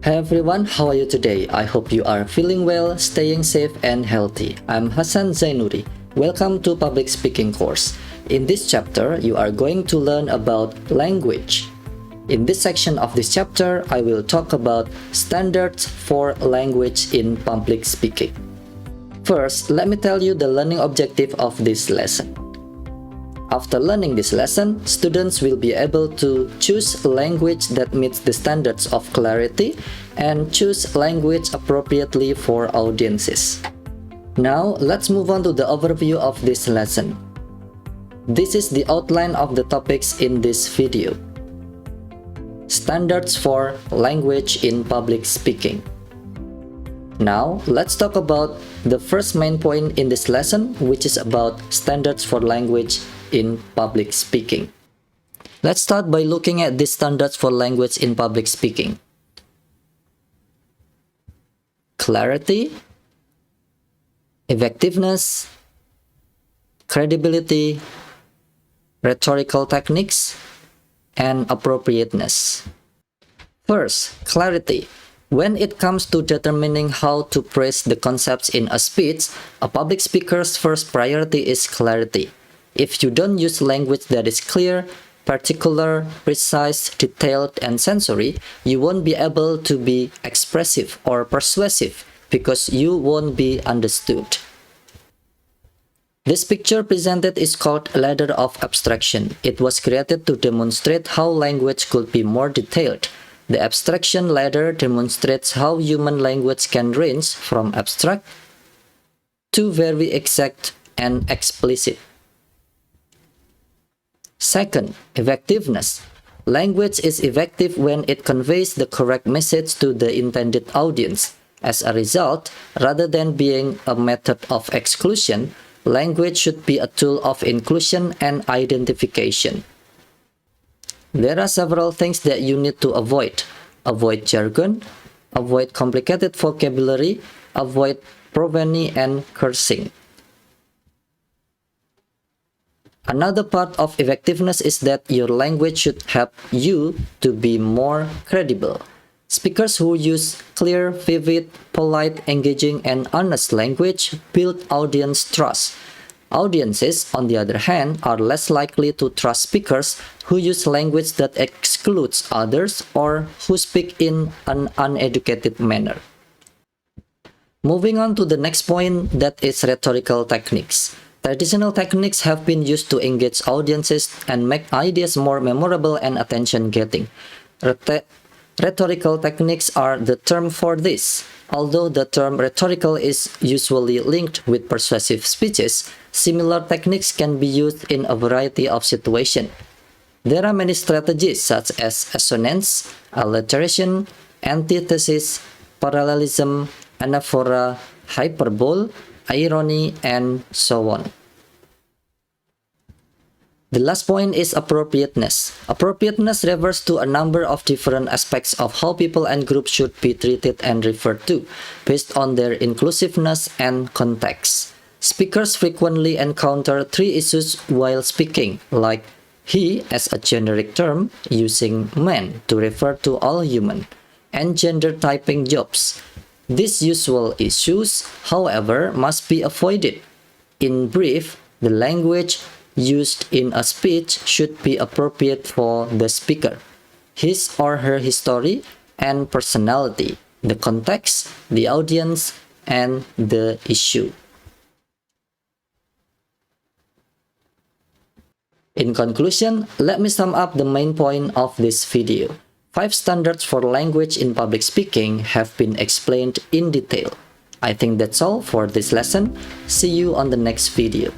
Hey everyone, how are you today? I hope you are feeling well, staying safe and healthy. I'm Hassan Zainuri. Welcome to Public Speaking course. In this chapter, you are going to learn about language. In this section of this chapter, I will talk about standards for language in public speaking. First, let me tell you the learning objective of this lesson. After learning this lesson, students will be able to choose language that meets the standards of clarity and choose language appropriately for audiences. Now, let's move on to the overview of this lesson. This is the outline of the topics in this video. Standards for language in public speaking. Now, let's talk about the first main point in this lesson, which is about standards for language in public speaking. Let's start by looking at these standards for language in public speaking. Clarity, effectiveness, credibility, rhetorical techniques, and appropriateness. First, clarity. When it comes to determining how to phrase the concepts in a speech, a public speaker's first priority is clarity. If you don't use language that is clear, particular, precise, detailed, and sensory, you won't be able to be expressive or persuasive because you won't be understood. This picture presented is called Ladder of Abstraction. It was created to demonstrate how language could be more detailed. The abstraction ladder demonstrates how human language can range from abstract to very exact and explicit. Second, effectiveness. Language is effective when it conveys the correct message to the intended audience. As a result, rather than being a method of exclusion, language should be a tool of inclusion and identification. There are several things that you need to avoid. Avoid jargon, avoid complicated vocabulary, avoid profany and cursing. Another part of effectiveness is that your language should help you to be more credible. Speakers who use clear, vivid, polite, engaging, and honest language build audience trust. Audiences, on the other hand, are less likely to trust speakers who use language that excludes others or who speak in an uneducated manner. Moving on to the next point, that is rhetorical techniques. Traditional techniques have been used to engage audiences and make ideas more memorable and attention-getting. Rhetorical techniques are the term for this. Although the term rhetorical is usually linked with persuasive speeches, similar techniques can be used in a variety of situations. There are many strategies such as assonance, alliteration, antithesis, parallelism, anaphora, hyperbole, irony, and so on. The last point is appropriateness. Appropriateness refers to a number of different aspects of how people and groups should be treated and referred to, based on their inclusiveness and context. Speakers frequently encounter three issues while speaking, like he as a generic term, using man to refer to all human, and gender typing jobs. These usual issues, however, must be avoided. In brief, the language used in a speech should be appropriate for the speaker, his or her history and personality, the context, the audience, and the issue. In conclusion, let me sum up the main point of this video. 5 standards for language in public speaking have been explained in detail. I think that's all for this lesson. See you on the next video.